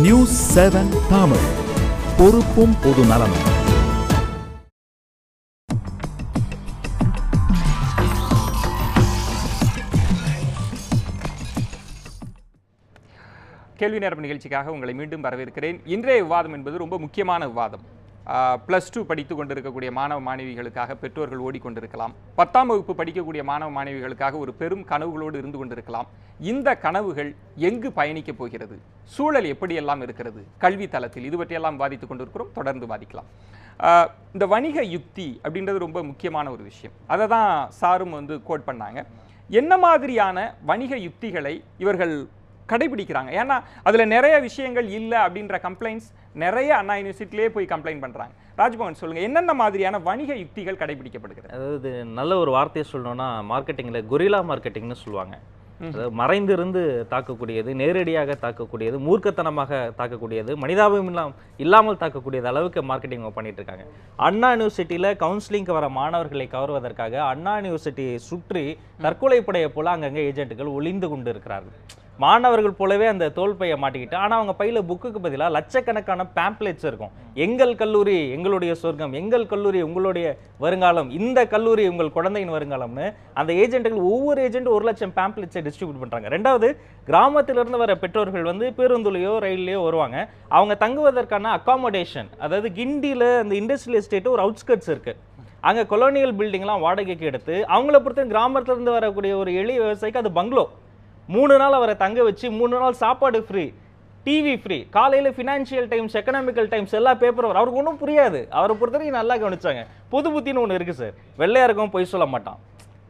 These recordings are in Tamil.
நியூஸ் 7 தமிழ், பொறுப்பும் பொது நலமும். கேள்வி நேரம் நிகழ்ச்சிக்காக உங்களை மீண்டும் வரவேற்கிறேன். இன்றைய விவாதம் என்பது ரொம்ப முக்கியமான விவாதம். +2 படித்து கொண்டிருக்கக்கூடிய மாணவ மாணவிகளுக்காக பெற்றோர்கள் ஓடிக்கொண்டிருக்கலாம். 10ஆம் வகுப்பு படிக்கக்கூடிய மாணவ மாணவிகளுக்காக ஒரு பெரும் கனவுகளோடு இருந்து கொண்டிருக்கலாம். இந்த கனவுகள் எங்கு பயணிக்கப் போகிறது, சூழல் எப்படியெல்லாம் இருக்கிறது கல்வி தளத்தில், இது பற்றியெல்லாம் வாதித்துக் கொண்டிருக்கிறோம். தொடர்ந்து வாதிக்கலாம். இந்த வணிக யுக்தி அப்படின்றது ரொம்ப முக்கியமான ஒரு விஷயம். அதை தான் சாரும் கோட் பண்ணாங்க. என்ன மாதிரியான வணிக யுக்திகளை இவர்கள் கடைபிடிக்கிறாங்க? ஏன்னா அதில் நிறைய விஷயங்கள் இல்லை அப்படின்ற கம்ப்ளைண்ட்ஸ் நிறைய அண்ணா யூனிவர்சிட்டிலே போய் கம்ப்ளைண்ட் பண்ணுறாங்க. ராஜ்பவன் சொல்லுங்கள், என்னென்ன மாதிரியான வணிக யுக்திகள் கடைபிடிக்கப்படுகிறது? அதாவது நல்ல ஒரு வார்த்தையை சொல்லணும்னா மார்க்கெட்டிங்கில் கொரில்லா மார்க்கெட்டிங்னு சொல்லுவாங்க. அதாவது மறைந்திருந்து தாக்கக்கூடியது, நேரடியாக தாக்கக்கூடியது, மூர்க்கத்தனமாக தாக்கக்கூடியது, மனிதாபிமானம் இல்லாமல் தாக்கக்கூடியது அளவுக்கு மார்க்கெட்டிங் பண்ணிட்டு இருக்காங்க. அண்ணா யூனிவர்சிட்டியில் கவுன்சிலிங்க்கு வர மாணவர்களை கவர்வதற்காக அண்ணா யூனிவர்சிட்டியை சுற்றி தற்கொலை படையை போல அங்கங்கே ஏஜென்ட்டுகள் ஒளிந்து கொண்டு இருக்கிறார்கள். மாணவர்கள் போலவே அந்த தோல்பையை மாட்டிக்கிட்டு, ஆனால் அவங்க பையில் புக்குக்கு பதிலாக லட்சக்கணக்கான பேம்ப்ளெட்ஸ் இருக்கும். எங்கள் கல்லூரி எங்களுடைய சொர்க்கம், எங்கள் கல்லூரி உங்களுடைய வருங்காலம், இந்த கல்லூரி உங்கள் குழந்தையின் வருங்காலம்னு அந்த ஏஜென்ட்டுகள் ஒவ்வொரு ஏஜென்ட் 1 லட்சம் பேம்ப்ளெட்ஸை டிஸ்ட்ரிபியூட் பண்ணுறாங்க. ரெண்டாவது, கிராமத்திலிருந்து வர பெற்றோர்கள் பேருந்துலையோ ரயில்லையோ வருவாங்க. அவங்க தங்குவதற்கான அக்காமடேஷன், அதாவது கிண்டியில் அந்த இண்டஸ்ட்ரியல் எஸ்டேட்டு ஒரு அவுட்ஸ்கர்ட்ஸ் இருக்குது. அங்கே கொலோனியல் பில்டிங்லாம் வாடகைக்கு எடுத்து அவங்கள பொறுத்த கிராமத்திலிருந்து வரக்கூடிய ஒரு எளிய விவசாயிக்கு அது பங்களோ. 3 நாள் அவரை தங்க வச்சு 3 நாள் சாப்பாடு ஃப்ரீ, டிவி ஃப்ரீ, காலையில் ஃபினான்ஷியல் டைம்ஸ், எக்கனாமிக்கல் டைம்ஸ் எல்லா பேப்பரும் அவருக்கு ஒன்றும் புரியாது. அவரை பொறுத்தவரைக்கும் நல்லா கவனிச்சாங்க. புது புத்தின்னு ஒன்று இருக்குது சார். வெள்ளையா இருக்கும், பொய் சொல்ல மாட்டான்,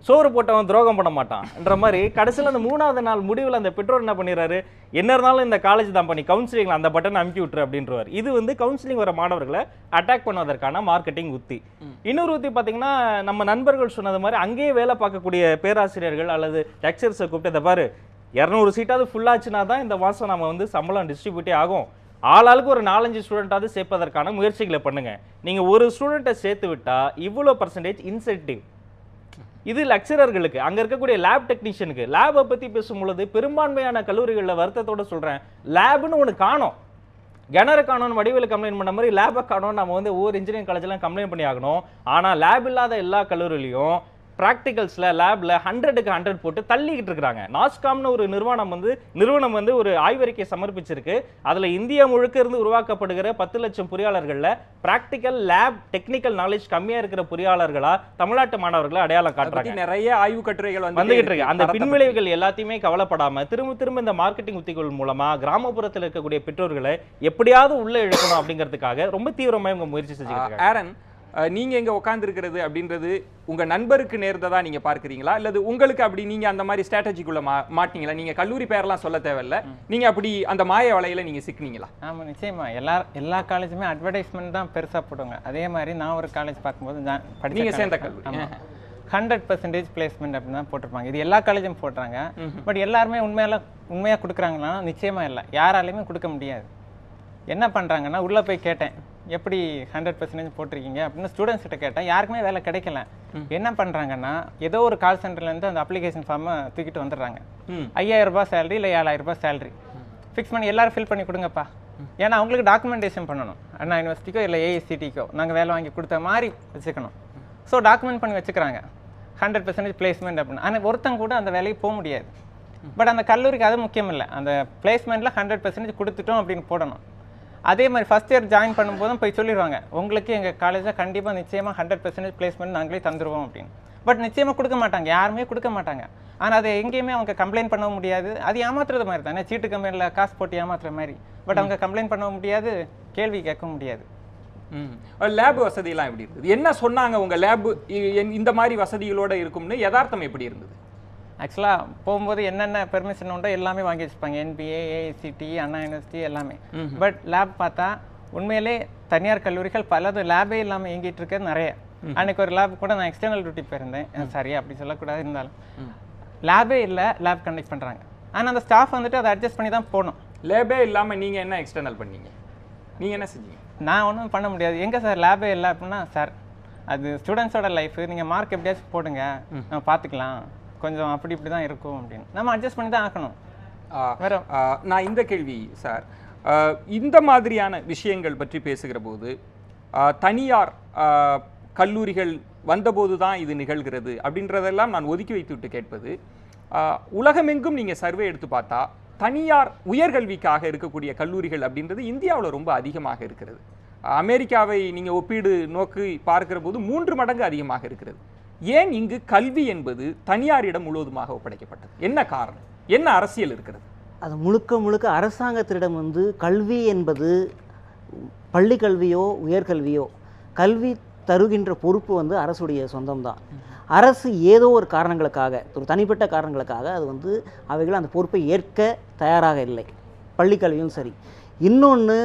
சோறு போட்டவன் துரோகம் பண்ண மாட்டான்ன்ற மாதிரி கடைசியில் அந்த 3ஆவது நாள் முடிவில் அந்த பெற்றோர் என்ன பண்ணிடுறாரு, என்ன இருந்தாலும் இந்த காலேஜ் தான் பண்ணி கவுன்சிலிங் அந்த பட்டன் அமுக்கி விட்டுரு அப்படின்றவர். இது கவுன்சிலிங் வர மாணவர்களை அட்டாக் பண்ணுவதற்கான மார்க்கெட்டிங் உத்தி. இன்னொரு உத்தி பார்த்தீங்கன்னா, நம்ம நண்பர்கள் சொன்னது மாதிரி அங்கேயே வேலை பார்க்கக்கூடிய பேராசிரியர்கள் அல்லது லெக்சர்ஸை கூப்பிட்டு, இதை பாரு 200 சீட்டாவது ஃபுல்லாச்சுன்னா தான் இந்த மாதம் நம்ம சம்பளம் டிஸ்ட்ரிபியூட்டே ஆகும், ஆளாளுக்கு ஒரு 4-5 ஸ்டூடெண்ட்டாவது சேர்ப்பதற்கான முயற்சிகளை பண்ணுங்க. நீங்கள் ஒரு ஸ்டூடெண்ட்டை சேர்த்து விட்டால் இவ்வளோ % இன்சென்டிவ். இது லெக்சரர்களுக்கு. அங்கே இருக்கக்கூடிய லேப் டெக்னீஷியனுக்கு. லேபை பற்றி பேசும்பொழுது பெரும்பான்மையான கல்லூரிகளில் வருத்தத்தோடு சொல்கிறேன், லேப்னு ஒன்று காணோம். கிணறு காணோன்னு வடிவில் கம்ப்ளைண்ட் பண்ண மாதிரி லேபை காணோன்னு நம்ம ஒவ்வொரு இன்ஜினியரிங் காலேஜெலாம் கம்ப்ளைண்ட் பண்ணி ஆகணும். ஆனால் லேப் இல்லாத எல்லா கல்லூரியிலையும் ப்ராக்டிகல்ஸில் லேபில் 100க்கு 100 போட்டு தள்ளிக்கிட்டு இருக்கிறாங்க. நாஸ்காம்னு ஒரு நிறுவனம் ஒரு ஆய்வறிக்கை சமர்ப்பிச்சிருக்கு. அதில் இந்தியா முழுக்க இருந்து உருவாக்கப்படுகிற 10 லட்சம் பொறியாளர்களில் ப்ராக்டிக்கல் லேப் டெக்னிக்கல் நாலேஜ் கம்மியாக இருக்கிற பொறியாளர்களா தமிழ்நாட்டு மாணவர்களை அடையாளம் காட்டுறாங்க. நிறைய ஆய்வு கட்டுரைகள் வந்துகிட்டு இருக்கு. அந்த பின்விளைவுகள் எல்லாத்தையுமே கவலைப்படாம திரும்ப இந்த மார்க்கெட்டிங் உத்திகள் மூலமா கிராமப்புறத்தில் இருக்கக்கூடிய பெற்றோர்களை எப்படியாவது உள்ள இழுக்கணும் அப்படிங்கிறதுக்காக ரொம்ப தீவிரமாக இவங்க முயற்சி செஞ்சுருக்காங்க. ஆரன், நீங்க எங்க உட்கார்ந்துருக்கிறது அப்படின்றது உங்க நண்பருக்கு நேர்ந்ததா நீங்க பார்க்கிறீங்களா, அல்லது உங்களுக்கு அப்படி நீங்க அந்த மாதிரி ஸ்ட்ராட்டஜிக்குள்ள மாட்டீங்களா? நீங்க கல்லூரி பேரெல்லாம் சொல்ல தேவையில்ல, நீங்க அப்படி அந்த மாய வலையில நீங்க சிக்கினீங்களா? ஆமா, நிச்சயமா. எல்லா காலேஜுமே அட்வர்டைஸ்மெண்ட் தான் பெருசா போடுவாங்க. அதே மாதிரி நான் ஒரு காலேஜ் பார்க்கும்போது நீங்க சேர்ந்த கல்லூரி 100% பிளேஸ்மெண்ட் அப்படின்னு தான் போட்டிருப்பாங்க. இது எல்லா காலேஜும் போடுறாங்க. பட் எல்லாருமே உண்மையா கொடுக்குறாங்கன்னா நிச்சயமா இல்லை, யாராலையுமே கொடுக்க முடியாது. என்ன பண்றாங்கன்னா, உள்ள போய் கேட்டேன், எப்படி 100% போட்டிருக்கீங்க அப்படின்னு ஸ்டூடெண்ட்ஸ் கிட்ட கேட்டேன். யாருக்குமே வேலை கிடைக்கல. என்ன பண்றாங்கன்னா, ஏதோ ஒரு கால் சென்டர்லேருந்து அந்த அப்ளிகேஷன் ஃபார்மை தூக்கிட்டு வந்துடுறாங்க. 5000 ரூபாய் சேலரி இல்லை 7000 ரூபாய் சேலரி ஃபிக்ஸ் பண்ணி எல்லாரும் ஃபில் பண்ணி கொடுங்கப்பா. ஏன்னா அவங்களுக்கு டாக்குமெண்டேஷன் பண்ணணும். அண்ணா யூனிவர்சிட்டிக்கோ இல்லை ஏஐசிடிக்கோ நாங்கள் வேலை வாங்கி கொடுத்த மாதிரி வச்சுக்கணும். ஸோ டாக்குமெண்ட் பண்ணி வச்சுக்கிறாங்க 100% பிளேஸ்மெண்ட் அப்படின்னு. ஆனால் ஒருத்தங்க கூட அந்த வேலைக்கு போக முடியாது. பட் அந்த கல்லூரிக்கு அது முக்கியம் இல்லை, அந்த பிளேஸ்மெண்ட்டில் 100% கொடுத்துட்டோம் அப்படின்னு போடணும். அதே மாதிரி ஃபஸ்ட் இயர் ஜாயின் பண்ணும்போதும் போய் சொல்லிடுவாங்க, உங்களுக்கு எங்கள் காலேஜில் கண்டிப்பாக நிச்சயமாக 100% பிளேஸ்மெண்ட் நாங்களே தந்துடுவோம் அப்படின்னு. பட் நிச்சயமாக கொடுக்க மாட்டாங்க, யாருமே கொடுக்க மாட்டாங்க. ஆனால் அதை எங்கேயுமே அவங்க கம்ப்ளைண்ட் பண்ண முடியாது. அது ஏமாத்துறது மாதிரி தானே, சீட்டு கம்பெனியில் காசு போட்டு ஏமாத்துற மாதிரி. பட் அவங்க கம்ப்ளைண்ட் பண்ண முடியாது, கேள்வி கேட்க முடியாது. லேப் வசதியெல்லாம் எப்படி இருந்தது? என்ன சொன்னாங்க உங்கள் லேப் இந்த மாதிரி வசதிகளோடு இருக்கும்னு? யதார்த்தம் எப்படி இருந்தது? ஆக்சுவலாக போகும்போது என்னென்ன பெர்மிஷன் உண்டோ எல்லாமே வாங்கி வச்சுப்பாங்க, என்பிஏ, ஏஐசிடி, அண்ணா யூனிவர்சிட்டி எல்லாமே. பட் லேப் பார்த்தா உண்மையிலே தனியார் கல்லூரிகள் பலதும் லேபே இல்லாமல் இயங்கிட்டு இருக்கிறது நிறைய. அன்னைக்கு ஒரு லேப் கூட நான் எக்ஸ்டர்னல் டியூட்டி போயிருந்தேன். சரியா அப்படி சொல்லக்கூடாது, இருந்தாலும் லேபே இல்லை, லேப் கண்டக்ட் பண்ணுறாங்க. ஆனால் அந்த ஸ்டாஃப் அதை அட்ஜஸ்ட் பண்ணி தான் போகணும். லேபே இல்லாமல் நீங்கள் என்ன எக்ஸ்டர்னல் பண்ணீங்க? நீங்கள் என்ன செஞ்சீங்க? நான் ஒன்றும் பண்ண முடியாது. எங்கே சார் லேபே இல்லை அப்படின்னா, சார் அது ஸ்டூடெண்ட்ஸோட லைஃப், நீங்கள் மார்க் எப்படியாச்சும் போடுங்க, நம்ம பார்த்துக்கலாம், கொஞ்சம் அப்படி இப்படி தான் இருக்கும் அப்படின்னு நம்ம அட்ஜஸ்ட் பண்ணி தான் ஆக்கணும். நான் இந்த கேள்வி சார், இந்த மாதிரியான விஷயங்கள் பற்றி பேசுகிற போது தனியார் கல்லூரிகள் வந்தபோது தான் இது நிகழ்கிறது அப்படின்றதெல்லாம் நான் ஒதுக்கி வைத்துவிட்டு கேட்பது, உலகமெங்கும் நீங்கள் சர்வே எடுத்து பார்த்தா தனியார் உயர்கல்விக்காக இருக்கக்கூடிய கல்லூரிகள் அப்படின்றது இந்தியாவில் ரொம்ப அதிகமாக இருக்கிறது. அமெரிக்காவை நீங்கள் ஒப்பீடு நோக்கி பார்க்கிற போது 3 மடங்கு அதிகமாக இருக்கிறது. ஏன் இங்கு கல்வி என்பது தனியாரிடம் முழுவதுமாக ஒப்படைக்கப்பட்டது? என்ன காரணம், என்ன அரசியல் இருக்கிறது? அது முழுக்க முழுக்க அரசாங்கத்திடம் வந்து கல்வி என்பது பள்ளி கல்வியோ உயர்கல்வியோ கல்வி தருகின்ற பொறுப்பு வந்து அரசுடைய சொந்தம்தான். அரசு ஏதோ ஒரு காரணங்களுக்காக, ஒரு தனிப்பட்ட காரணங்களுக்காக அது வந்து அவைகள் அந்த பொறுப்பை ஏற்க தயாராக இல்லை. பள்ளிக்கல்வியும் சரி. இன்னொன்று,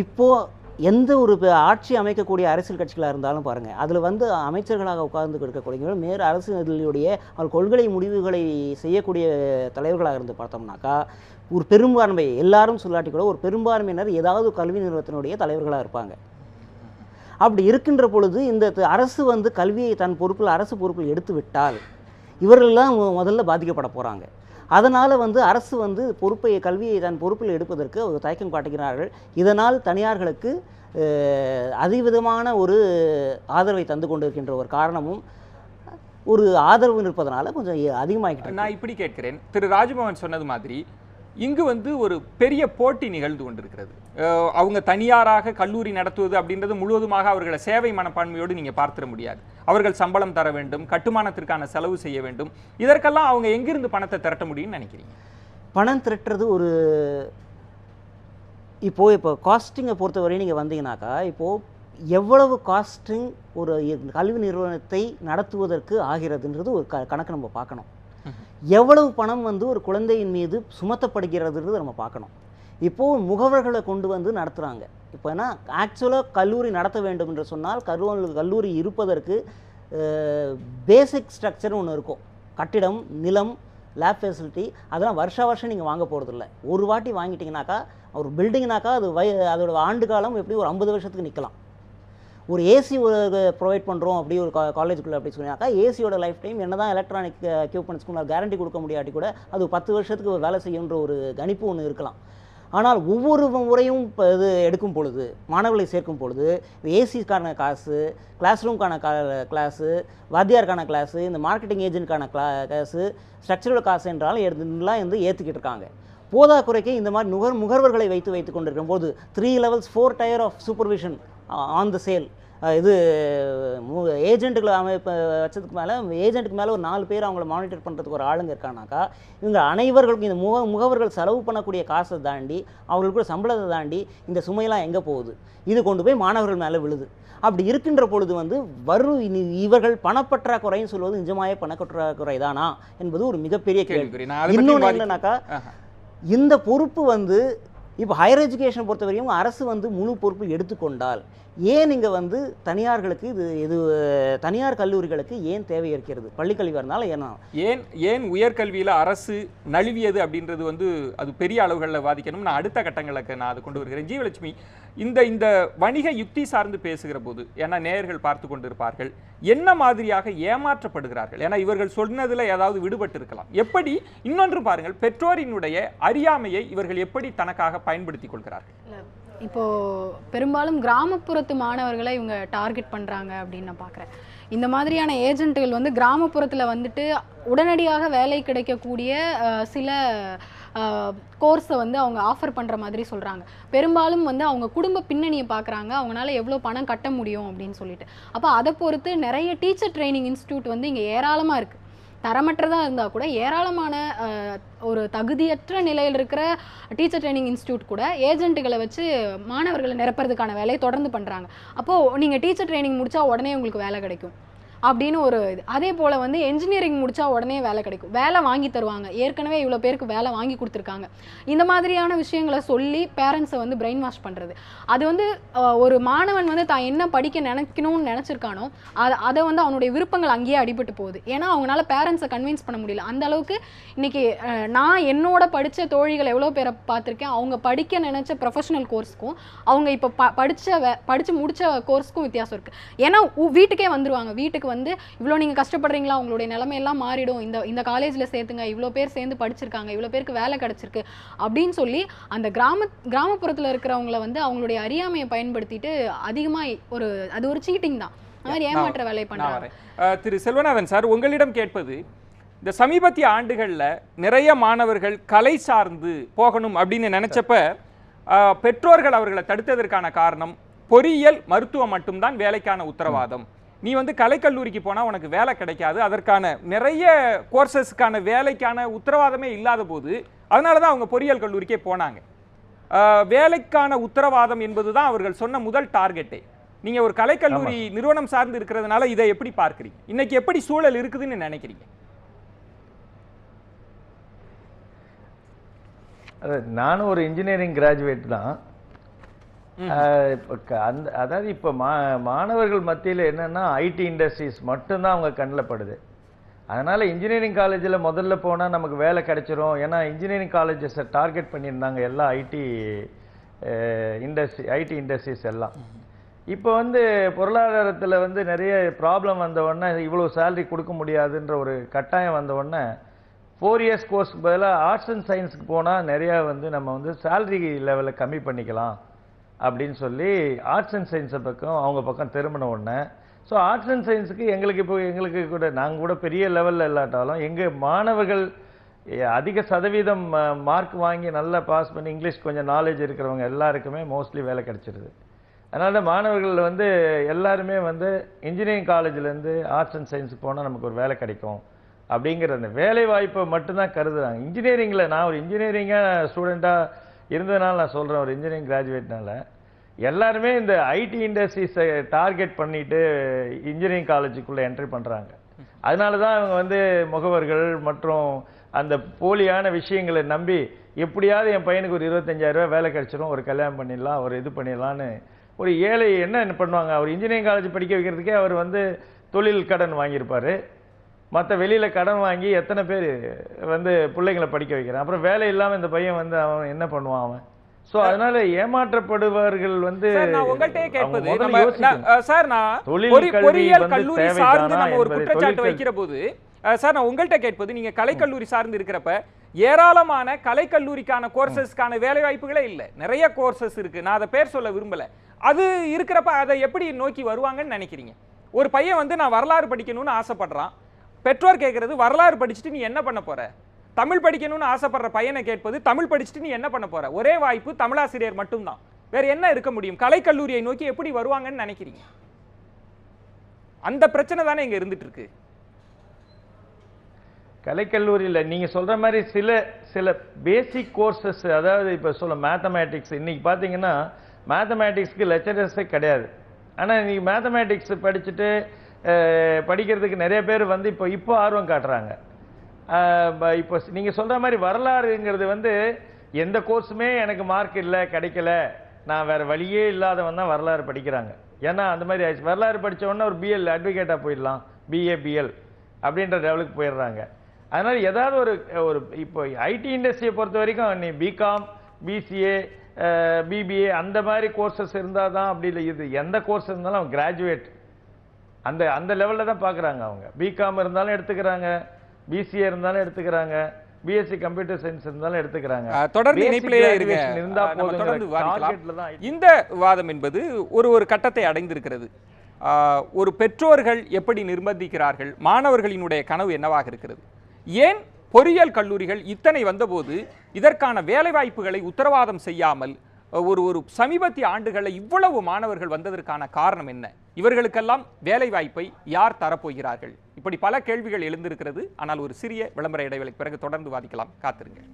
இப்போது எந்த ஒரு ஆட்சி அமைக்கக்கூடிய அரசியல் கட்சிகளாக இருந்தாலும் பாருங்கள், அதில் வந்து அமைச்சர்களாக உட்கார்ந்து இருக்கக்கூடிய மேல் அரசுடைய அவர் கொள்கை முடிவுகளை செய்யக்கூடிய தலைவர்களாக இருந்து பார்த்தோம்னாக்கா ஒரு பெரும்பான்மை, எல்லாரும் சொல்லாட்டி கூட ஒரு பெரும்பான்மையினர் ஏதாவது கல்வி நிறுவனத்தினுடைய தலைவர்களாக இருப்பாங்க. அப்படி இருக்கின்ற பொழுது இந்த அரசு வந்து கல்வியை தன் பொறுப்பில் அரசு பொறுப்பில் எடுத்து விட்டால் இவர்கள்லாம் முதல்ல பாதிக்கப்பட போகிறாங்க. அதனால் வந்து அரசு வந்து கல்வியை தன் பொறுப்பில் எடுப்பதற்கு தயக்கம் காட்டுகிறார்கள். இதனால் தனியார்களுக்கு அதிவிதமான ஒரு ஆதரவை தந்து கொண்டிருக்கின்ற ஒரு காரணமும் ஒரு ஆதரவு இருப்பதனால கொஞ்சம் அதிகமாகிட்டு. நான் இப்படி கேட்கிறேன், திரு ராஜ்மோகன் சொன்னது மாதிரி இங்கு வந்து ஒரு பெரிய போட்டி நிகழ்ந்து கொண்டிருக்கிறது. அவங்க தனியாராக கல்லூரி நடத்துவது அப்படின்றது முழுவதுமாக அவர்களை சேவை மனப்பான்மையோடு நீங்கள் பார்த்துட முடியாது. அவர்கள் சம்பளம் தர வேண்டும், கட்டுமானத்திற்கான செலவு செய்ய வேண்டும். இதற்கெல்லாம் அவங்க எங்கிருந்து பணத்தை திரட்ட முடியும்னு நினைக்கிறீங்க? பணம் திரட்டுறது ஒரு இப்போ காஸ்டிங்கை பொறுத்தவரை நீங்கள் வந்தீங்கன்னாக்கா, இப்போது எவ்வளவு காஸ்டிங் ஒரு கல்வி நிறுவனத்தை நடத்துவதற்கு ஆகிறதுன்றது ஒரு கணக்கு நம்ம பார்க்கணும். எவ்வளவு பணம் வந்து ஒரு குழந்தையின் மீது சுமத்தப்படுகிறதுன்றது நம்ம பார்க்கணும். இப்போது முகவர்களை கொண்டு வந்து நடத்துகிறாங்க. இப்போ ஏன்னா ஆக்சுவலாக கல்லூரி நடத்த வேண்டும் என்று சொன்னால் கல்லூரி இருப்பதற்கு பேசிக் ஸ்ட்ரக்சர் ஒன்று இருக்கும். கட்டிடம், நிலம், லேப் ஃபெசிலிட்டி, அதெல்லாம் வருஷம் நீங்கள் வாங்க போகிறதில்ல. ஒரு வாட்டி வாங்கிட்டீங்கனாக்கா, ஒரு பில்டிங்னாக்கா அது அதோட ஆண்டு காலம் எப்படி ஒரு 50 வருஷத்துக்கு நிற்கலாம். ஒரு ஏசி ப்ரொவைட் பண்ணுறோம் அப்படி ஒரு காலேஜுக்குள்ளே அப்படி சொன்னாக்கா, ஏசியோட லைஃப் டைம் என்ன தான் எலக்ட்ரானிக் எக்யூப்மெண்ட்ஸ்க்கு கேரண்டி கொடுக்க முடியாட்டி கூட அது 10 வருஷத்துக்கு வேலை செய்யுன்ற ஒரு கணிப்பு ஒன்று இருக்கலாம். ஆனால் ஒவ்வொரு முறையும் இது எடுக்கும் பொழுது, மாணவர்களை சேர்க்கும் பொழுது, ஏசிக்கான காசு, கிளாஸ் ரூம்க்கான கிளாஸு, வாத்தியாருக்கான கிளாஸு, இந்த மார்க்கெட்டிங் ஏஜென்ட்கான கிளாஸு, ஸ்ட்ரக்சரல் காசு என்றாலும் எல்லாம் வந்து ஏற்றுக்கிட்டு இருக்காங்க. போதாக்குறைக்கு இந்த மாதிரி முகர்வர்களை வைத்து கொண்டிருக்கும் போது 3 levels 4 tier of supervision on the sale, இது ஏஜென்ட்டுகளை வச்சதுக்கு மேலே ஏஜென்ட்டுக்கு மேலே ஒரு 4 பேர் அவங்கள மானிட்டர் பண்ணுறதுக்கு ஒரு ஆளுங்க இருக்கானாக்கா, இவங்க அனைவர்களுக்கும் இந்த முகவர்கள் செலவு பண்ணக்கூடிய காசை தாண்டி, அவங்களுக்கு சம்பளத்தை தாண்டி இந்த சுமையெல்லாம் எங்கே போகுது? இது கொண்டு போய் மாணவர்கள் மேலே விழுது. அப்படி இருக்கின்ற பொழுது வந்து இவர்கள் பணப்பற்றாக்குறைன்னு சொல்வது நிஜமாயே பணப்பற்றாக்குறை தானா என்பது ஒரு மிகப்பெரிய கேள்வி. இன்னொன்று என்னன்னாக்கா, இந்த பொறுப்பு வந்து இப்போ ஹையர் எஜுகேஷன் பொறுத்தவரையும் அரசு வந்து முழு பொறுப்பு எடுத்துக்கொண்டால் ஏன் இங்கே வந்து தனியார்களுக்கு இது தனியார் கல்லூரிகளுக்கு ஏன் தேவை இருக்கிறது? பள்ளிக்கல்வியாக இருந்தாலும் ஏன் உயர்கல்வியில் அரசு நழுவியது அப்படின்றது வந்து அது பெரிய அளவுகளில் வாதிக்கணும். நான் அடுத்த கட்டங்களுக்கு நான் அதை கொண்டு வருகிறேன். ஜீவலட்சுமி, இந்த வணிக யுக்தி சார்ந்து பேசுகிற போது, ஏன்னா நேயர்கள் பார்த்து கொண்டிருப்பார்கள், என்ன மாதிரியாக ஏமாற்றப்படுகிறார்கள்? ஏன்னா இவர்கள் சொன்னதில் ஏதாவது விடுபட்டு இருக்கலாம். எப்படி? இன்னொன்று பாருங்கள், பெற்றோரினுடைய அறியாமையை இவர்கள் எப்படி தனக்காக பயன்படுத்தி கொள்கிறார்கள்? இப்போது பெரும்பாலும் கிராமப்புறத்து மாணவர்களை இவங்க டார்கெட் பண்ணுறாங்க அப்படின்னு நான் பார்க்குறேன். இந்த மாதிரியான ஏஜென்ட்டுகள் வந்து கிராமப்புறத்தில் வந்துட்டு உடனடியாக வேலை கிடைக்கக்கூடிய சில கோர்ஸை வந்து அவங்க ஆஃபர் பண்ணுற மாதிரி சொல்கிறாங்க. பெரும்பாலும் வந்து அவங்க குடும்ப பின்னணியை பார்க்குறாங்க, அவங்களால எவ்வளோ பணம் கட்ட முடியும் அப்படின்னு சொல்லிட்டு. அப்போ அதை பொறுத்து நிறைய டீச்சர் ட்ரைனிங் இன்ஸ்டியூட் வந்து இங்கே ஏராளமாக இருக்குது. தரமற்றதாக இருந்தால் கூட ஏராளமான ஒரு தகுதியற்ற நிலையில் இருக்கிற டீச்சர் ட்ரைனிங் இன்ஸ்டியூட் கூட ஏஜென்ட்டுகளை வச்சு மாணவர்களை நிரப்புறதுக்கான வேலையை தொடர்ந்து பண்ணுறாங்க. அப்போது நீங்கள் டீச்சர் ட்ரைனிங் முடித்தா உடனே உங்களுக்கு வேலை கிடைக்கும் அப்படின்னு ஒரு இது. அதே போல் வந்து என்ஜினியரிங் முடித்தா உடனே வேலை கிடைக்கும், வேலை வாங்கி தருவாங்க, ஏற்கனவே இவ்வளோ பேருக்கு வேலை வாங்கி கொடுத்துருக்காங்க. இந்த மாதிரியான விஷயங்களை சொல்லி பேரண்ட்ஸை வந்து பிரெயின் வாஷ் பண்ணுறது. அது வந்து ஒரு மாணவன் வந்து தான் என்ன படிக்க நினைக்கணும்னு நினச்சிருக்கானோ அதை வந்து அவனுடைய விருப்பங்கள் அங்கேயே அடிபட்டு போகுது. ஏன்னா அவங்களால பேரண்ட்ஸை கன்வின்ஸ் பண்ண முடியல. அந்த அளவுக்கு இன்றைக்கி நான் என்னோட படித்த தோழிகள் எவ்வளோ பேரை பார்த்துருக்கேன். அவங்க படிக்க நினச்ச ப்ரொஃபஷனல் கோர்ஸ்க்கும் அவங்க இப்போ படித்து முடித்த கோர்ஸ்க்கும் வித்தியாசம் இருக்குது. ஏன்னா வீட்டுக்கே வந்துடுவாங்க, வீட்டுக்கு வந்து இவ்வளோ நீங்கள் கஷ்டப்படுறீங்களா, உங்களுடைய நிலைமையெல்லாம் மாறிடும், இந்த காலேஜில் சேர்த்துங்க, இவ்வளோ பேர் சேர்ந்து படிச்சிருக்காங்க, இவ்வளோ பேருக்கு வேலை கிடச்சிருக்கு அப்படின்னு சொல்லி அந்த கிராமப்புறத்தில் இருக்கிறவங்கள வந்து அவங்களுடைய அறியாமையை பயன்படுத்திட்டு அதிகமாக அது ஒரு சீட்டிங் தான், அந்த மாதிரி ஏமாற்ற வேலை பண்ணுறாங்க. திரு செல்வநாதன் சார், உங்களிடம் கேட்பது, இந்த சமீபத்திய ஆண்டுகளில் நிறைய மாணவர்கள் கலை சார்ந்து போகணும் அப்படின்னு நினைச்சப்ப பெற்றோர்கள் அவர்களை தடுத்ததற்கான காரணம் பொறியியல் மருத்துவம் மட்டும்தான் வேலைக்கான உத்தரவாதம், நீ வந்து கலைக்கல்லூரிக்கு போனால் உனக்கு வேலை கிடைக்காது, அதற்கான நிறைய கோர்சஸ்க்கான வேலைக்கான உத்தரவாதமே இல்லாத போது அதனால தான் அவங்க பொறியியல் கல்லூரிக்கே போனாங்க. வேலைக்கான உத்தரவாதம் என்பது தான் அவர்கள் சொன்ன முதல் டார்கெட்டே. நீங்கள் ஒரு கலைக்கல்லூரி நிறுவனம் சார்ந்து இருக்கிறதுனால இதை எப்படி பார்க்குறீங்க? இன்னைக்கு எப்படி சூழல் இருக்குதுன்னு நினைக்கிறீங்க? நானும் ஒரு இன்ஜினியரிங் கிராஜுவேட் தான். அதாவது இப்போ மாணவர்கள் மத்தியில் என்னன்னா ஐடி இண்டஸ்ட்ரீஸ் மட்டும்தான் அவங்க கண்ணில் படுது. அதனால இன்ஜினியரிங் காலேஜில் முதல்ல போனால் நமக்கு வேலை கிடைச்சிரும், ஏன்னா இன்ஜினியரிங் காலேஜஸை டார்கெட் பண்ணியிருந்தாங்க எல்லா ஐடி இண்டஸ்ட்ரீஸ் எல்லாம். இப்போ வந்து பொருளாதாரத்தில் வந்து நிறைய ப்ராப்ளம் வந்த உடனே இவ்வளோ சேலரி கொடுக்க முடியாதுன்ற ஒரு கட்டாயம் வந்த உடனே 4 இயர்ஸ் கோர்ஸ்க்கு பதிலாக ஆர்ட்ஸ் அண்ட் சயின்ஸுக்கு போனால் நிறையா வந்து நம்ம வந்து சேலரி லெவலை கம்மி பண்ணிக்கலாம் அப்படின்னு சொல்லி ஆர்ட்ஸ் அண்ட் சயின்ஸை பக்கம் அவங்க பக்கம் திரும்பின உடனே, ஸோ ஆர்ட்ஸ் அண்ட் சயின்ஸுக்கு எங்களுக்கு கூட நாங்கள் கூட பெரிய லெவலில் இல்லாட்டாலும் எங்கள் மாணவர்கள் அதிக சதவீதம் மார்க் வாங்கி நல்லா பாஸ் பண்ணி இங்கிலீஷ் கொஞ்சம் நாலேஜ் இருக்கிறவங்க எல்லாருக்குமே மோஸ்ட்லி வேலை கிடைச்சிருது. அதனால் மாணவர்கள் வந்து எல்லாருமே வந்து இன்ஜினியரிங் காலேஜ்லேருந்து ஆர்ட்ஸ் அண்ட் சயின்ஸுக்கு போனால் நமக்கு ஒரு வேலை கிடைக்கும் அப்படிங்கிற அந்த வேலை வாய்ப்பை மட்டும்தான் கருதுறாங்க. இன்ஜினியரிங்கில் நான் ஒரு இன்ஜினியரிங்காக ஸ்டூடெண்ட்டாக இருந்ததுனால நான் சொல்கிறேன், ஒரு இன்ஜினியரிங் கிராஜுவேட்னால எல்லாருமே இந்த ஐடி இண்டஸ்ட்ரீஸை டார்கெட் பண்ணிட்டு இன்ஜினியரிங் காலேஜுக்குள்ளே என்ட்ரி பண்ணுறாங்க. அதனால தான் அவங்க வந்து முகவர்கள் மற்றும் அந்த போலியான விஷயங்களை நம்பி எப்படியாவது என் பையனுக்கு ஒரு 25,000 ரூபாய் வேலை கிடைச்சிடும், ஒரு கல்யாணம் பண்ணிடலாம், ஒரு இது பண்ணிடலான்னு ஒரு ஏழை என்ன பண்ணுவாங்க, அவர் இன்ஜினியரிங் காலேஜ் படிக்க வைக்கிறதுக்கே அவர் வந்து தொழில் கடன் வாங்கியிருப்பார், மற்ற வெளியில் கடன் வாங்கி எத்தனை பேர் வந்து பிள்ளைங்களை படிக்க வைக்கிறான், அப்புறம் வேலை இல்லாமல் இந்த பையன் வந்து அவன் என்ன பண்ணுவான் அவன். ஸோ அதனால ஏமாற்றப்படுபவர்கள் வந்து உங்கள்கிட்ட கேட்பது சார், நான் பொறியியல் கல்லூரி சார்ந்து நம்ம ஒரு குற்றச்சாட்டு வைக்கிற போது சார் நான் உங்கள்கிட்ட கேட்பது, நீங்க கலைக்கல்லூரி சார்ந்து இருக்கிறப்ப ஏராளமான கலைக்கல்லூரிக்கான கோர்சஸ்க்கான வேலை வாய்ப்புகளே இல்லை, நிறைய கோர்சஸ் இருக்கு, நான் அதை பேர் சொல்ல விரும்பல, அது இருக்கிறப்ப அதை எப்படி நோக்கி வருவாங்கன்னு நினைக்கிறீங்க? ஒரு பையன் வந்து நான் வரலாறு படிக்கணும்னு ஆசைப்படுறான், பெற்றோர் கேட்கறது வரலாறு படிச்சுட்டு நீ என்ன பண்ண போற, தமிழ் படிக்கணும்னு ஆசைப்படுற பையனை கேட்பது தமிழ் படிச்சுட்டு நீ என்ன பண்ண போற, ஒரே வாய்ப்பு தமிழாசிரியர் மட்டும்தான், வேற என்ன இருக்க முடியும்? கலைக்கல்லூரியை நோக்கி எப்படி வருவாங்கன்னு நினைக்கிறீங்க? அந்த பிரச்சனை தானே இங்க இருந்துட்டு இருக்கு. கலைக்கல்லூரியில் நீங்க சொல்ற மாதிரி சில பேசிக் கோர்சஸ், அதாவது இப்போ சொல்ல மேத்தமேட்டிக்ஸ், இன்னைக்கு பார்த்தீங்கன்னா மேத்தமேட்டிக்ஸ்க்கு லெக்சரர்ஸே கிடையாது. ஆனால் இன்னைக்கு மேத்தமேட்டிக்ஸ் படிச்சுட்டு படிக்கிறதுக்கு நிறைய பேர் வந்து இப்போ ஆர்வம் காட்டுறாங்க. இப்போ நீங்கள் சொல்கிற மாதிரி வரலாறுங்கிறது வந்து எந்த கோர்ஸுமே எனக்கு மார்க் இல்லை கிடைக்கல, நான் வேறு வழியே இல்லாதவன் தான் வரலாறு படிக்கிறாங்க. ஏன்னா அந்த மாதிரி ஆயிடுச்சு. வரலாறு படித்த உடனே ஒரு பிஎல் அட்வொகேட்டாக போயிடலாம், பிஏபிஎல் அப்படின்ற லெவலுக்கு போயிடுறாங்க. அதனால் ஏதாவது ஒரு இப்போ ஐடி இண்டஸ்ட்ரியை பொறுத்த வரைக்கும் நீ பிகாம், பிசிஏ, பிபிஏ அந்த மாதிரி கோர்சஸ் இருந்தால் தான், அப்படி இல்லை இது எந்த கோர்ஸ் இருந்தாலும் அவங்க கிராஜுவேட் அந்த லெவலில் தான் பார்க்குறாங்க. அவங்க பிகாம் இருந்தாலும் எடுத்துக்கிறாங்க, பிசிஏ இருந்தாலும் எடுத்துக்கிறாங்க, பிஎஸ்சி கம்ப்யூட்டர் சயின்ஸ் இருந்தாலும் எடுத்துக்கிறாங்க. தொடர்ந்து இணைப்பிலேயே இருந்தா போதும். இந்த விவாதம் என்பது ஒரு கட்டத்தை அடைந்திருக்கிறது. ஒரு பெற்றோர்கள் எப்படி நிர்பந்திக்கிறார்கள், மாணவர்களினுடைய கனவு என்னவாக இருக்கிறது, ஏன் பொறியியல் கல்லூரிகள் இத்தனை வந்தபோது இதற்கான வேலைவாய்ப்புகளை உத்தரவாதம் செய்யாமல் ஒரு சமீபத்திய ஆண்டுகளில் இவ்வளவு மாணவர்கள் வந்ததற்கான காரணம் என்ன, இவர்களுக்கெல்லாம் வேலைவாய்ப்பை யார் தரப்போகிறார்கள், இப்படி பல கேள்விகள் எழுந்திருக்கிறது. ஆனால் ஒரு சிறிய விளம்பர இடைவேளைக்கு பிறகு தொடர்ந்து வாதிக்கலாம், காத்திருங்கள்.